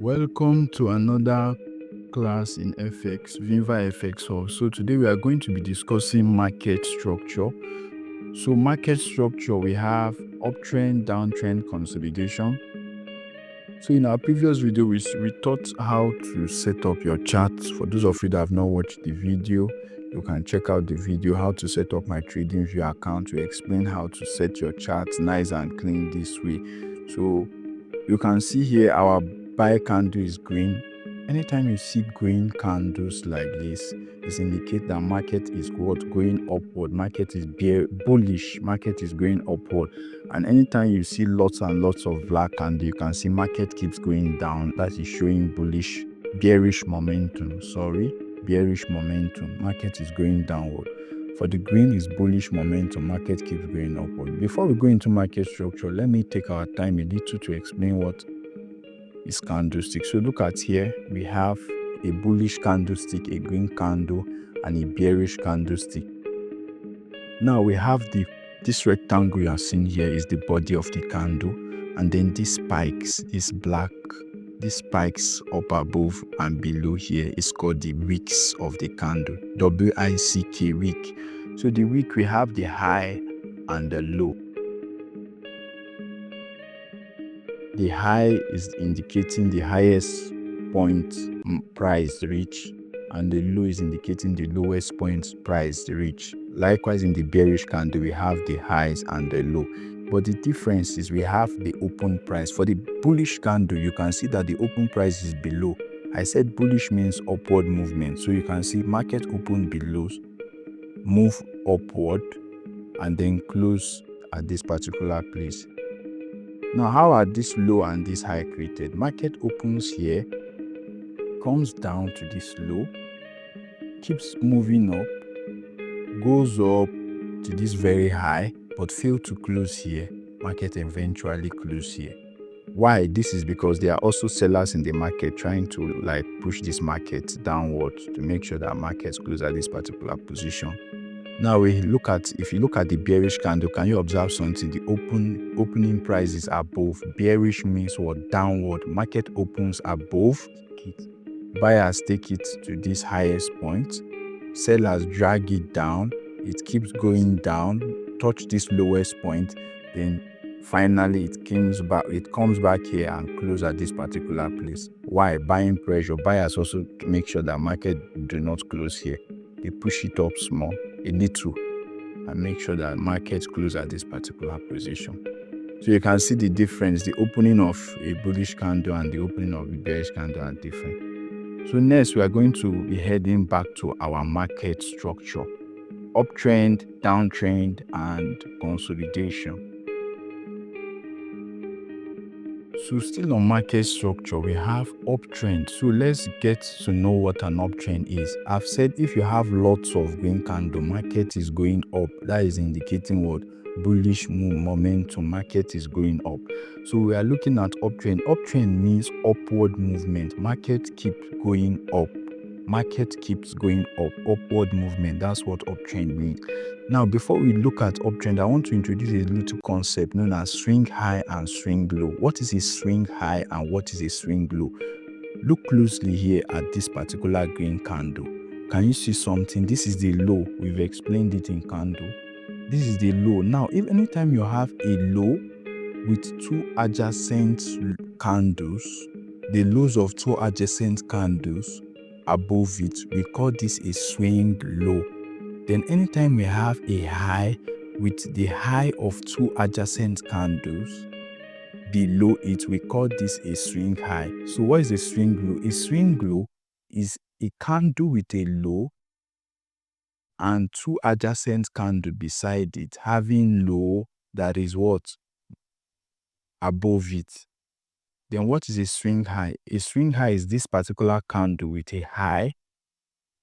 Welcome to another class in FX, Viva FX Hub. So today we are going to be discussing market structure. So market structure, we have uptrend, downtrend, consolidation. So in our previous video, we taught how to set up your charts. For those of you that have not watched the video, you can check out the video, how to set up my TradingView account. We explain how to set your charts nice and clean this way. So you can see here our buy candle is green. Anytime you see green candles like this, it indicates that market is going upward. Market is bullish. Market is going upward. And anytime you see lots and lots of black candle, you can see market keeps going down. That is showing bearish momentum. Bearish momentum. Market is going downward. For the green is bullish momentum, market keeps going upward. Before we go into market structure, let me take our time a little to explain what is candlestick. So look at here, we have a bullish candlestick, a green candle, and a bearish candlestick. Now we have this rectangle you are seeing here is the body of the candle, and then these spikes, these spikes up above and below here is called the wicks of the candle. W-I-C-K, wick. So the wick, we have the high and the low. The high is indicating the highest point price reach, and the low is indicating the lowest point price reach. Likewise, in the bearish candle, we have the highs and the low. But the difference is we have the open price. For the bullish candle, you can see that the open price is below. I said bullish means upward movement. So you can see market open below, move upward, and then close at this particular place. Now, how are this low and this high created? Market opens here, comes down to this low, keeps moving up, goes up to this very high, but fail to close here. Market eventually close here. Why? This is because there are also sellers in the market trying to push this market downward to make sure that markets close at this particular position. Now if you look at the bearish candle, can you observe something? The opening price is above. Bearish means what? Downward. Market opens above. Buyers take it to this highest point. Sellers drag it down. It keeps going down, touch this lowest point, then finally it comes back here and close at this particular place. Why? Buying pressure. Buyers also make sure that market do not close here. They push it up small, a little, and make sure that markets close at this particular position. So you can see the difference. The opening of a bullish candle and the opening of a bearish candle are different. So next, we are going to be heading back to our market structure: uptrend, downtrend, and consolidation. So still on market structure, we have uptrend. So let's get to know what an uptrend is. I've said if you have lots of green candle, market is going up. That is indicating what? Bullish momentum. Market is going up. So we are looking at uptrend. Uptrend means upward movement. Market keeps going up. Market keeps going up. Upward movement. That's what uptrend means. Now, before we look at uptrend, I want to introduce a little concept known as swing high and swing low. What is a swing high and what is a swing low? Look closely here at this particular green candle. Can you see something? This is the low. We've explained it in candle. This is the low. Now, if anytime you have a low with two adjacent candles, the lows of two adjacent candles above it, we call this a swing low. Then anytime we have a high with the high of two adjacent candles below it, we call this a swing high. So what is a swing low? A swing low is a candle with a low and two adjacent candles beside it, having low that is what? Above it. Then what is a swing high? A swing high is this particular candle with a high,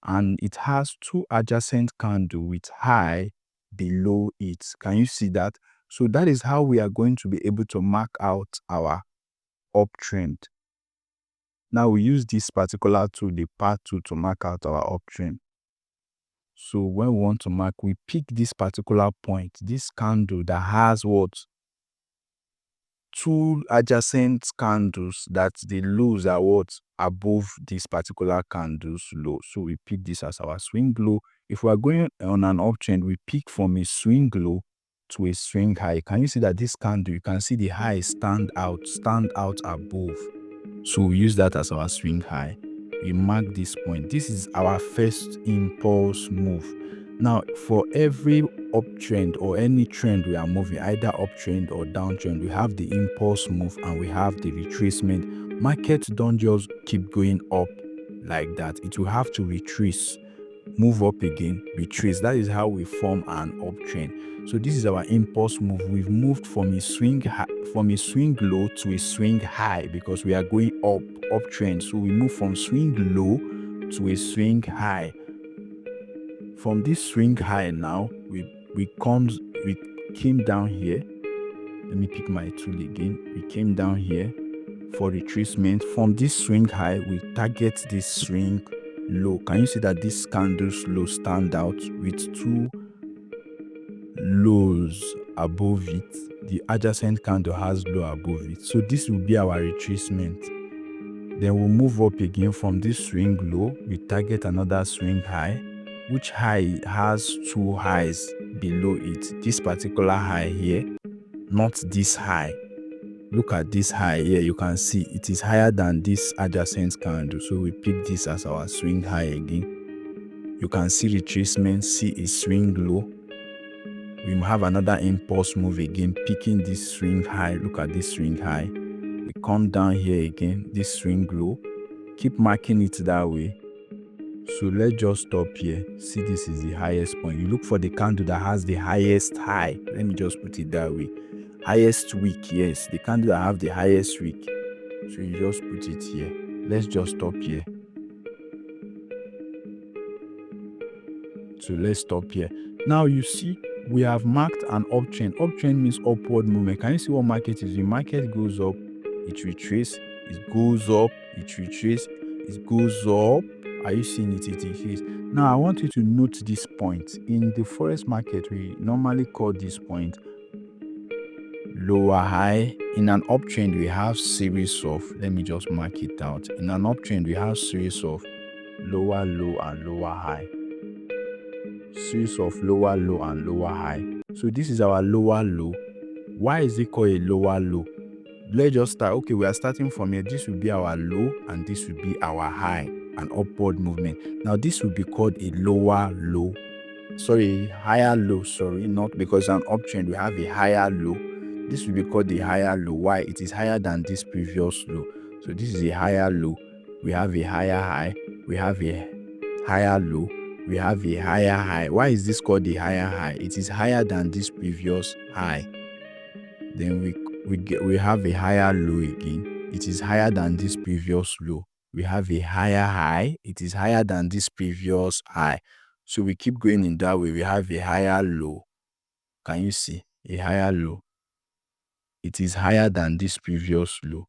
and it has two adjacent candles with high below it. Can you see that? So that is how we are going to be able to mark out our uptrend. Now we use this particular tool, the path tool, to mark out our uptrend. So when we want to mark, we pick this particular point, this candle that has what? two adjacent candles that the lows are what above this particular candle's low. So we pick this as our swing low. If we are going on an uptrend, we pick from a swing low to a swing high. Can you see that this candle, you can see the high stand out above. So we use that as our swing high. We mark this point. This is our first impulse move. Now, for every uptrend or any trend we are moving, either uptrend or downtrend, we have the impulse move and we have the retracement. Markets don't just keep going up like that. It will have to retrace, move up again, retrace. That is how we form an uptrend. So this is our impulse move. We've moved from a swing low to a swing high because we are going uptrend. So we move from swing low to a swing high. From this swing high now, we came down here. Let me pick my tool again. We came down here for retracement. From this swing high, we target this swing low. Can you see that this candle's low stand out with two lows above it? The adjacent candle has low above it. So this will be our retracement. Then we'll move up again from this swing low. We target another swing high, which high has two highs below it. This particular high here, not this high. Look at this high here. You can see it is higher than this adjacent candle. So we pick this as our swing high again. You can see retracement, see a swing low. We have another impulse move again, picking this swing high. Look at this swing high. We come down here again, this swing low. Keep marking it that way. So let's just stop here. See, this is the highest point. You look for the candle that has the highest high. Let me just put it that way. Highest wick, yes, the candle that have the highest wick. So you just put it here. Let's just stop here. So let's stop here. Now you see we have marked an uptrend. Uptrend means upward movement. Can you see what market is? The market goes up, it retraces, it goes up, it retraces, it goes up. Are you seeing it? It is. Now I want you to note this point. In the forex market, we normally call this point lower high. In an uptrend, we have series of, let me just mark it out. In an uptrend, we have series of lower low and lower high. Series of lower low and lower high. So this is our lower low. Why is it called a lower low? Let's just start. Okay, we are starting from here. This will be our low and this will be our high, an upward movement. Now this will be called a lower low. Sorry, higher low. Sorry, not because an uptrend we have a higher low. This will be called the higher low. Why? It is higher than this previous low. So this is a higher low. We have a higher high. We have a higher low. We have a higher high. Why is this called the higher high? It is higher than this previous high. Then we have a higher low again. It is higher than this previous low. We have a higher high. It is higher than this previous high. So we keep going in that way. We have a higher low. Can you see? A higher low. It is higher than this previous low.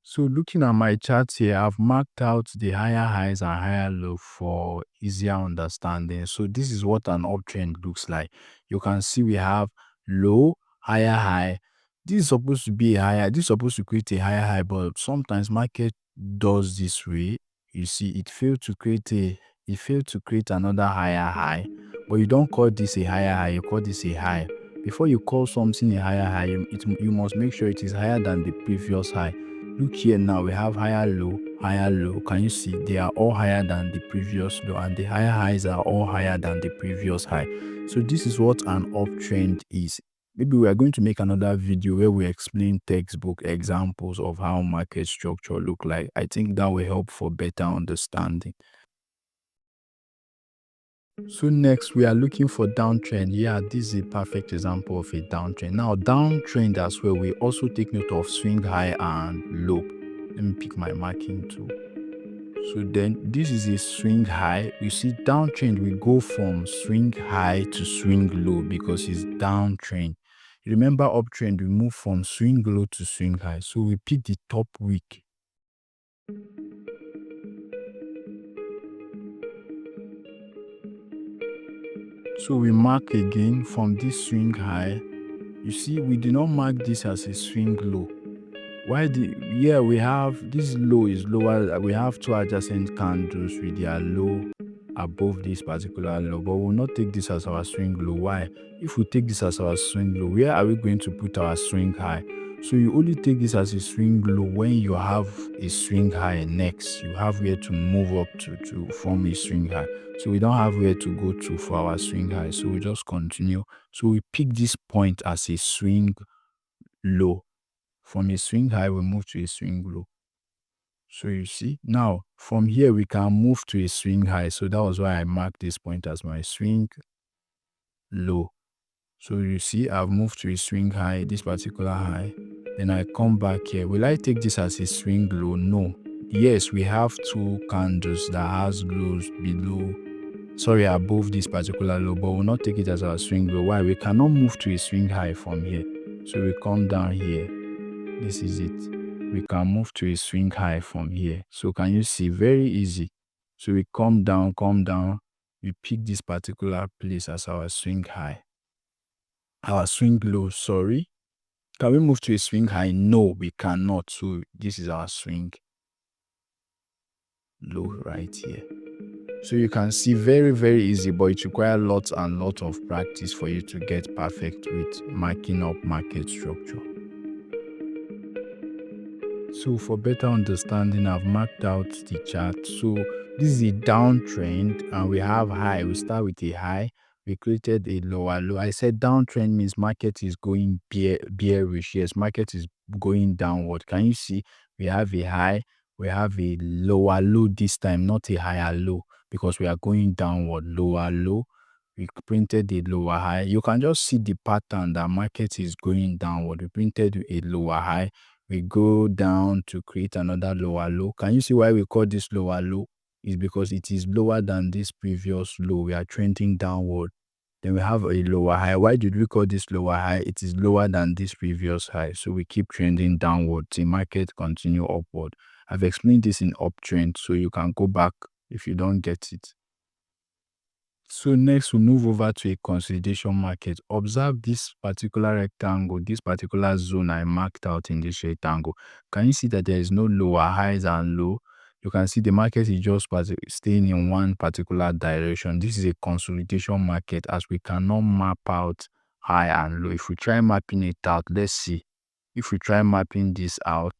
So looking at my chart here, I've marked out the higher highs and higher low for easier understanding. So this is what an uptrend looks like. You can see we have low, higher high. This is supposed to be a higher. This is supposed to create a higher high, but sometimes market does this way. You see, it failed to create another higher high. But you don't call this a higher high, you call this a high. Before you call something a higher high, you must make sure it is higher than the previous high. Look here now, we have higher low, higher low. Can you see? They are all higher than the previous low, and the higher highs are all higher than the previous high. So this is what an uptrend is. Maybe we are going to make another video where we explain textbook examples of how market structure look like. I think that will help for better understanding. So next we are looking for downtrend. Yeah, this is a perfect example of a downtrend. Now downtrend as well, we also take note of swing high and low. Let me pick my marking tool. So then this is a swing high. You see downtrend, we go from swing high to swing low because it's downtrend. Remember uptrend, we move from swing low to swing high. So we pick the top wick. So we mark again from this swing high. You see, we do not mark this as a swing low. We have this low is lower. We have two adjacent candles with their low above this particular low, but we'll not take this as our swing low. Why? If we take this as our swing low, where are we going to put our swing high? So you only take this as a swing low when you have a swing high next. You have where to move up to form a swing high. So we don't have where to go to for our swing high. So we just continue. So we pick this point as a swing low. From a swing high, we move to a swing low. So you see, now from here we can move to a swing high. So that was why I marked this point as my swing low. So you see, I've moved to a swing high, this particular high. Then I come back here. Will I take this as a swing low? No. Yes, we have two candles that has lows above this particular low, but we'll not take it as our swing low. Why? We cannot move to a swing high from here. So we come down here. This is it. We can move to a swing high from here. So can you see? Very easy. So we come down. We pick this particular place as our swing high. Our swing low, sorry. Can we move to a swing high? No, we cannot. So this is our swing low right here. So you can see very, very easy, but it requires lots and lots of practice for you to get perfect with marking up market structure. So for better understanding, I've marked out the chart. So this is a downtrend and we have high. We start with a high. We created a lower low. I said downtrend means market is going bearish. Yes, market is going downward. Can you see? We have a high. We have a lower low this time, not a higher low, because we are going downward. Lower low. We printed a lower high. You can just see the pattern that market is going downward. We printed a lower high. We go down to create another lower low. Can you see why we call this lower low? It's because it is lower than this previous low. We are trending downward. Then we have a lower high. Why did we call this lower high? It is lower than this previous high. So we keep trending downward. The market continue upward. I've explained this in uptrend, so you can go back if you don't get it. So next we move over to a consolidation market. Observe this particular rectangle, this particular zone I marked out in this rectangle. Can you see that there is no lower highs and low? You can see the market is just staying in one particular direction. This is a consolidation market as we cannot map out high and low. If we try mapping it out, let's see. If we try mapping this out,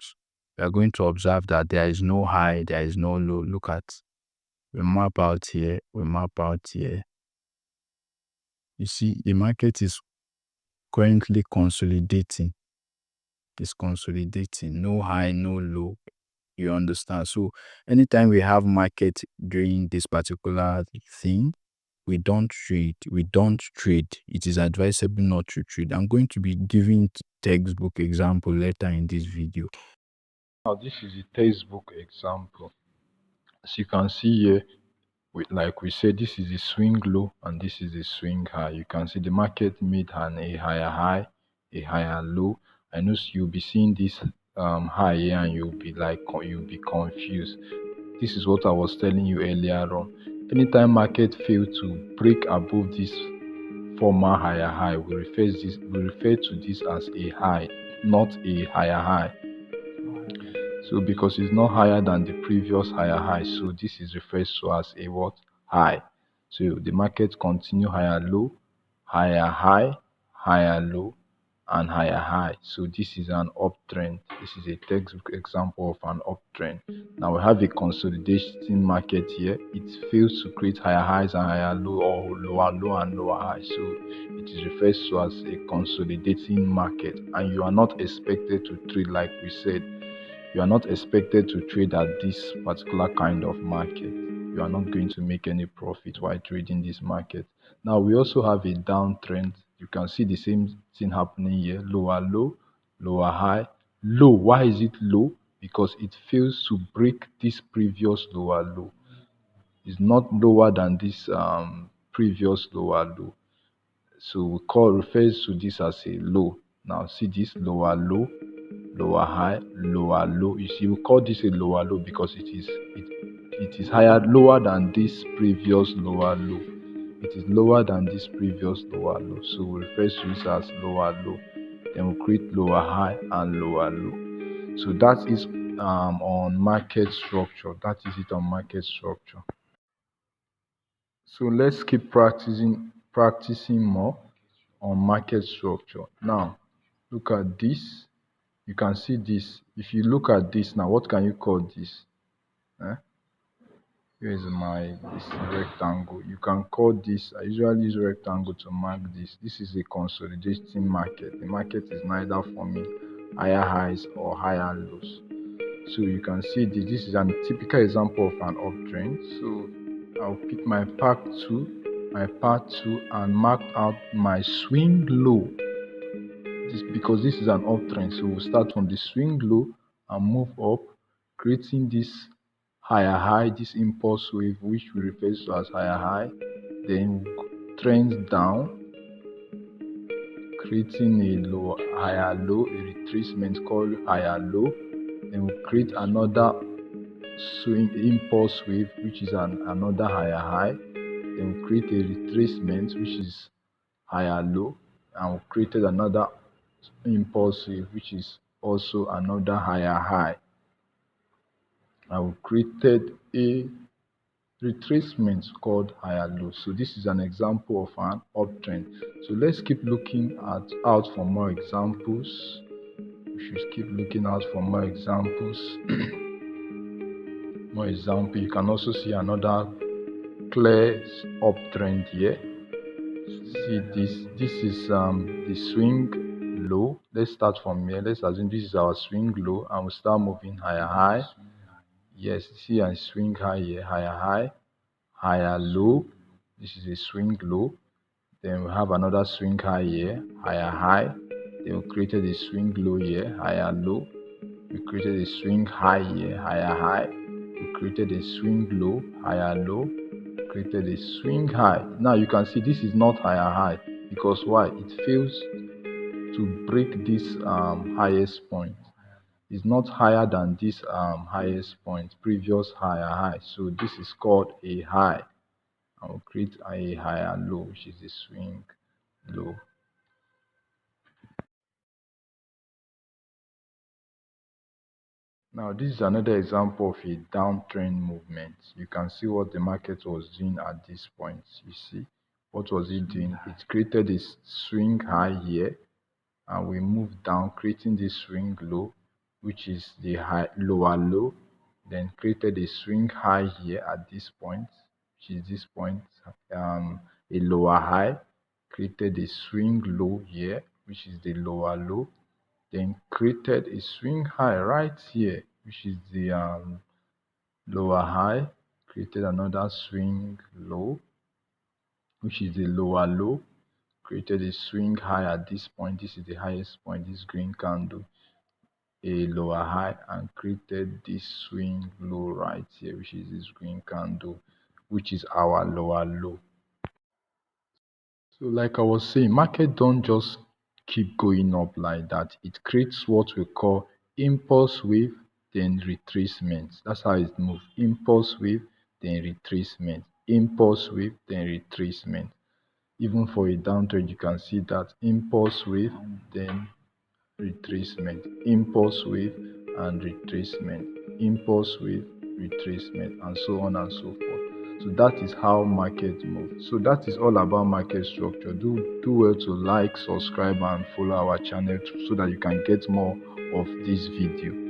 we are going to observe that there is no high, there is no low. Look at, we map out here, we map out here. You see, the market is currently consolidating. It's consolidating. No high, no low. You understand? So anytime we have market doing this particular thing, we don't trade. We don't trade. It is advisable not to trade. I'm going to be giving textbook example later in this video. Now this is a textbook example. As you can see here, like we said, this is a swing low and this is a swing high. You can see the market made a higher high, a higher low. I know you'll be seeing this high here and you'll be confused. This is what I was telling you earlier on. Anytime market fail to break above this former higher high, we refer to this as a high, not a higher high. So because it's not higher than the previous higher high, so this is referred to as a what? High. So the market continue higher low, higher high, higher low, and higher high. So this is an uptrend. This is a textbook example of an uptrend. Now we have a consolidating market here. It fails to create higher highs and higher low, or lower low and lower high. So it is referred to as a consolidating market, and you are not expected to trade, like we said. You are not expected to trade at this particular kind of market. You are not going to make any profit while trading this market. Now we also have a downtrend. You can see the same thing happening here. Lower low, lower high, low. Why is it low? Because it fails to break this previous lower low. It's not lower than this previous lower low. So refers to this as a low. Now see this lower low, lower high, lower low. You see, we call this a lower low because it is higher, lower than this previous lower low. It is lower than this previous lower low. So we refer to this as lower low. then we'll create lower high and lower low. So that is on market structure. That is it on market structure. So let's keep practicing more on market structure. Now, look at this. You can see this. If you look at this now, what can you call this? Eh? Here is this rectangle. You can call this. I usually use rectangle to mark this. This is a consolidating market. The market is neither forming higher highs or higher lows. So you can see this is a typical example of an uptrend. So I'll pick my part 2 and mark out my swing low. Because this is an uptrend, so we'll start from the swing low and move up, creating this higher high, this impulse wave, which we refer to as higher high, then trend down, creating a low, higher low, a retracement called higher low, then we'll create another swing impulse wave, which is another higher high, then we'll create a retracement, which is higher low, and we created another impulse wave, which is also another higher high, and we created a retracement called higher low. So this is an example of an uptrend. So let's keep looking out for more examples. We should keep looking out for more examples. More example, you can also see another clear uptrend here. See this is the swing low. Let's start from here. Let's assume this is our swing low and we'll start moving higher high. Yes, see a swing high here, higher higher low. This is a swing low. Then we have another swing high here, higher high. Then we created a swing low here, higher low. We created a swing high here, higher high. We created a swing low, higher low. Created a swing high. Now you can see this is not higher high, because why? It fails to break this highest point. It's not higher than this highest point, previous higher high. So this is called a high. I will create a higher low, which is a swing low. Now this is another example of a downtrend movement. You can see what the market was doing at this point. You see what was it doing? It created a swing high here, and we moved down, creating this swing low, which is the lower low. Then created a swing high here at this point, which is this point, a lower high. Created a swing low here, which is the lower low. Then created a swing high right here, which is the lower high. Created another swing low, which is the lower low. Created a swing high at this point. This is the highest point, this green candle, a lower high, and created this swing low right here, which is this green candle, which is our lower low. So like I was saying, market don't just keep going up like that. It creates what we call impulse wave, then retracement. That's how it moves. Impulse wave, then retracement. Impulse wave, then retracement. Even for a downtrend, you can see that impulse wave, then retracement, impulse wave and retracement, impulse wave, retracement, and so on and so forth. So that is how market moves. So that is all about market structure. Do well to like, subscribe, and follow our channel so that you can get more of this video.